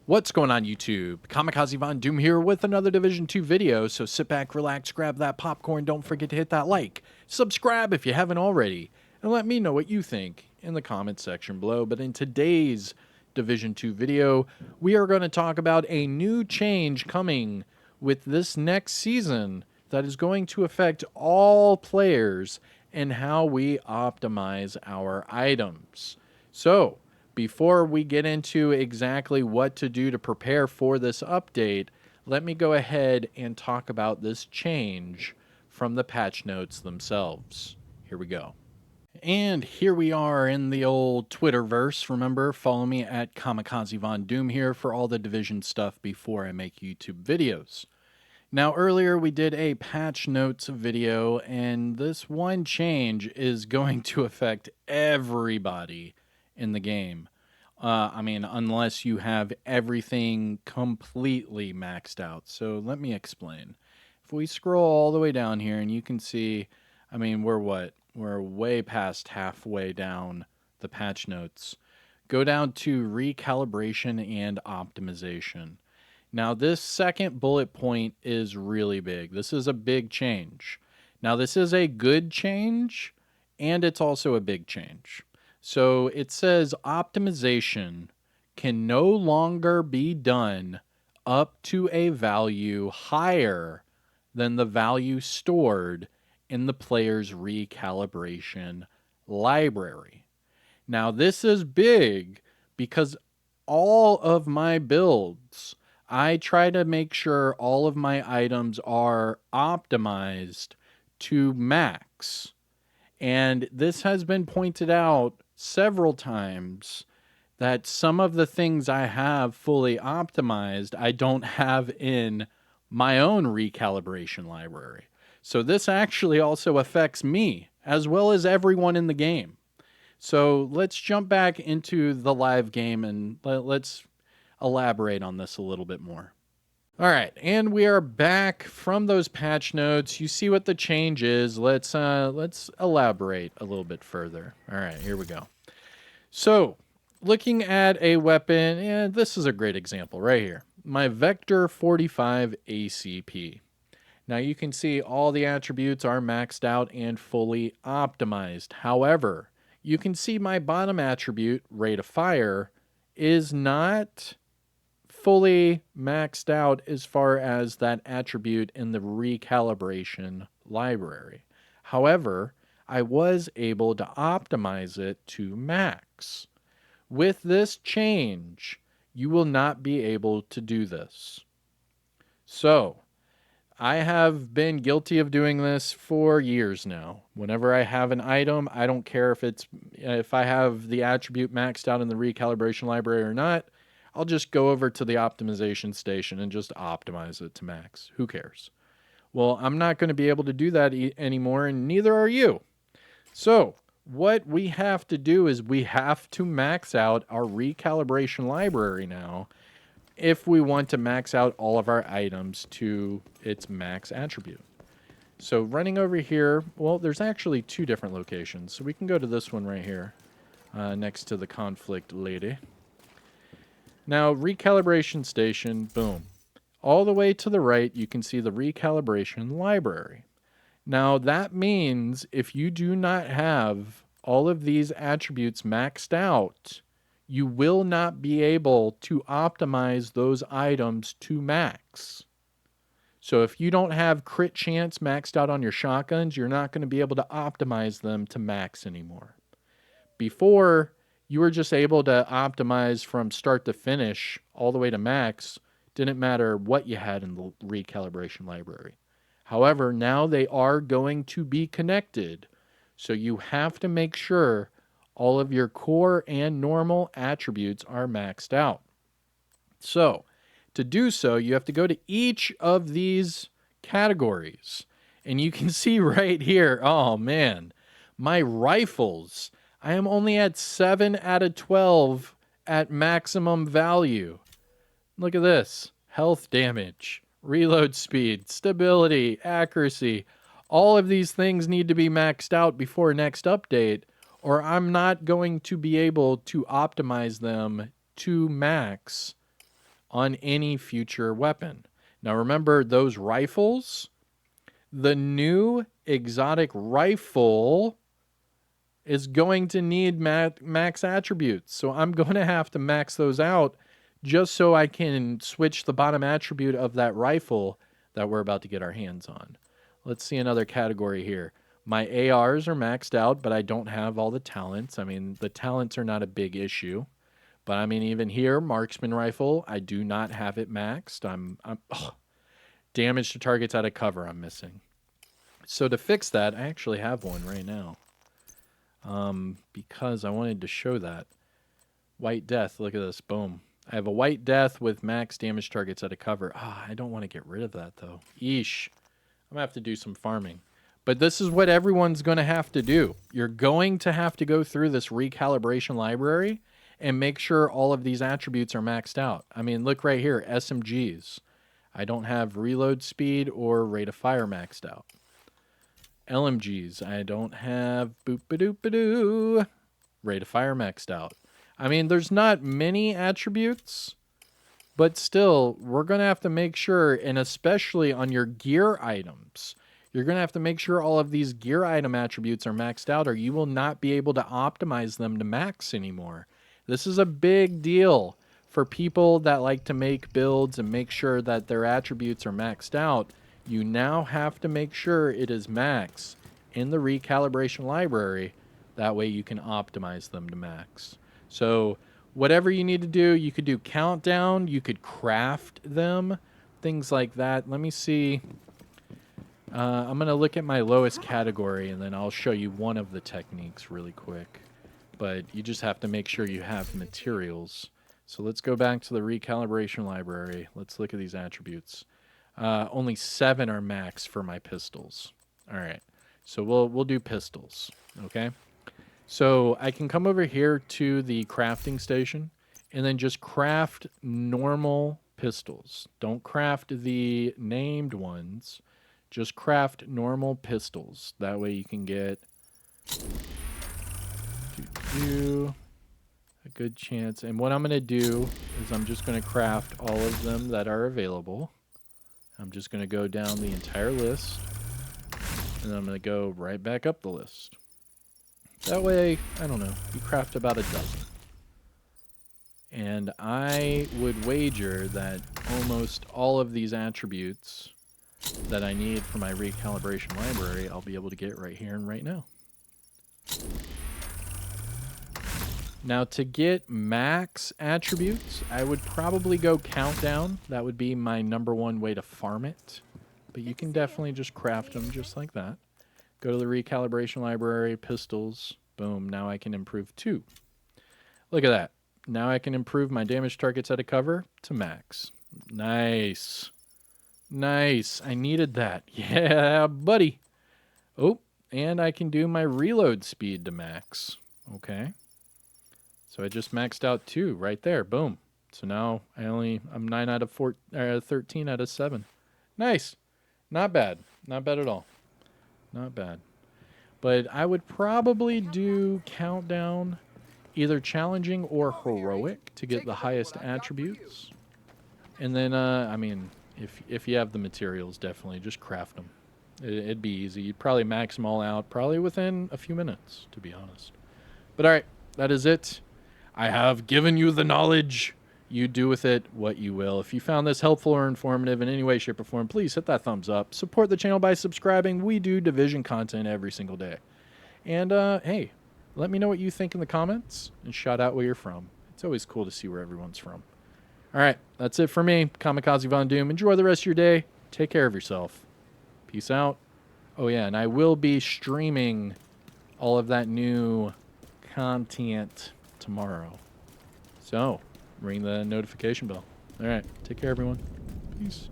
What's going on YouTube? Kamikazevondoom here with another Division 2 video, so sit back, relax, grab that popcorn, don't forget to hit that like, subscribe if you haven't already, and let me know what you think in the comment section below. But in today's Division 2 video, we are going to talk about a new change coming with this next season that is going to affect all players and how we optimize our items. So, before we get into exactly what to do to prepare for this update, let me go ahead and talk about this change from the patch notes themselves. Here we go. And here we are in the old Twitterverse. Remember, follow me at Kamikazevondoom here for all the Division stuff before I make YouTube videos. Now, earlier we did a patch notes video, and this one change is going to affect everybody in the game. Unless you have everything completely maxed out. So let me explain. If we scroll all the way down here, and you can see, we're what? We're way past halfway down the patch notes. Go down to recalibration and optimization. Now, this second bullet point is really big. This is a big change. Now, this is a good change, and it's also a big change. So it says optimization can no longer be done up to a value higher than the value stored in the player's recalibration library. Now, this is big because all of my builds, I try to make sure all of my items are optimized to max. And this has been pointed out several times that some of the things I have fully optimized, I don't have in my own recalibration library. So this actually also affects me as well as everyone in the game. So let's jump back into the live game and let's elaborate on this a little bit more. All right, and we are back from those patch notes. You see what the change is. Let's elaborate a little bit further. All right, here we go. So, looking at a weapon, and this is a great example right here. My Vector 45 ACP. Now you can see all the attributes are maxed out and fully optimized. However, you can see my bottom attribute, rate of fire, is not fully maxed out as far as that attribute in the recalibration library. However, I was able to optimize it to max. With this change, you will not be able to do this. So, I have been guilty of doing this for years now. Whenever I have an item, I don't care if I have the attribute maxed out in the recalibration library or not, I'll just go over to the optimization station and just optimize it to max. Who cares? Well, I'm not going to be able to do that anymore, and neither are you. So what we have to do is we have to max out our recalibration library now if we want to max out all of our items to its max attribute. So running over here, well, there's actually two different locations. So we can go to this one right here next to the conflict lady. Now, recalibration station, boom. All the way to the right, you can see the recalibration library. Now, that means if you do not have all of these attributes maxed out, you will not be able to optimize those items to max. So if you don't have crit chance maxed out on your shotguns, you're not going to be able to optimize them to max anymore. Before, you were just able to optimize from start to finish all the way to max. Didn't matter what you had in the recalibration library. However, now they are going to be connected. So you have to make sure all of your core and normal attributes are maxed out. So to do so, you have to go to each of these categories. And you can see right here, oh man, my rifles, I am only at 7 out of 12 at maximum value. Look at this. Health damage, reload speed, stability, accuracy. All of these things need to be maxed out before next update, or I'm not going to be able to optimize them to max on any future weapon. Now remember those rifles, the new exotic rifle is going to need max attributes. So I'm going to have to max those out just so I can switch the bottom attribute of that rifle that we're about to get our hands on. Let's see another category here. My ARs are maxed out, but I don't have all the talents. I mean, the talents are not a big issue. But I mean, even here, marksman rifle, I do not have it maxed. Damage to targets out of cover I'm missing. So to fix that, I actually have one right now. Because I wanted to show that. White Death, look at this, boom. I have a White Death with max damage targets out of cover. I don't want to get rid of that, though. Eesh. I'm going to have to do some farming. But this is what everyone's going to have to do. You're going to have to go through this recalibration library and make sure all of these attributes are maxed out. I mean, look right here, SMGs. I don't have reload speed or rate of fire maxed out. LMGs, I don't have boop-a-doop-a-doo. Rate of fire maxed out. I mean, there's not many attributes, but still, we're going to have to make sure, and especially on your gear items, you're going to have to make sure all of these gear item attributes are maxed out, or you will not be able to optimize them to max anymore. This is a big deal for people that like to make builds and make sure that their attributes are maxed out. You now have to make sure it is max in the recalibration library. That way you can optimize them to max. So whatever you need to do, you could do countdown, you could craft them, things like that. Let me see. I'm going to look at my lowest category, and then I'll show you one of the techniques really quick. But you just have to make sure you have materials. So let's go back to the recalibration library. Let's look at these attributes. Only 7 are max for my pistols. All right, so we'll do pistols, okay? So I can come over here to the crafting station and then just craft normal pistols. Don't craft the named ones. Just craft normal pistols. That way you can get a good chance. And what I'm going to do is I'm just going to craft all of them that are available. I'm just going to go down the entire list, and then I'm going to go right back up the list. That way, I don't know, you craft about a dozen. And I would wager that almost all of these attributes that I need for my recalibration library, I'll be able to get right here and right now. Now, to get max attributes, I would probably go countdown. That would be my #1 way to farm it. But you can definitely just craft them just like that. Go to the recalibration library, pistols, boom. Now I can improve 2. Look at that. Now I can improve my damage targets out of cover to max. Nice. Nice. I needed that. Yeah, buddy. Oh, and I can do my reload speed to max. Okay. So I just maxed out 2 right there. Boom. So now I'm 9 out of 13 out of 7. Nice. Not bad. Not bad at all. Not bad. But I would probably do countdown, either challenging or heroic, to get the highest attributes. And then, I mean, if you have the materials, definitely just craft them. It'd be easy. You'd probably max them all out, probably within a few minutes, to be honest. But all right, that is it. I have given you the knowledge. You do with it what you will. If you found this helpful or informative in any way, shape, or form, please hit that thumbs up. Support the channel by subscribing. We do Division content every single day. And, hey, let me know what you think in the comments and shout out where you're from. It's always cool to see where everyone's from. All right, that's it for me, Kamikazevondoom. Enjoy the rest of your day. Take care of yourself. Peace out. Oh, yeah, and I will be streaming all of that new content tomorrow. So, ring the notification bell. All right, take care, everyone. Peace.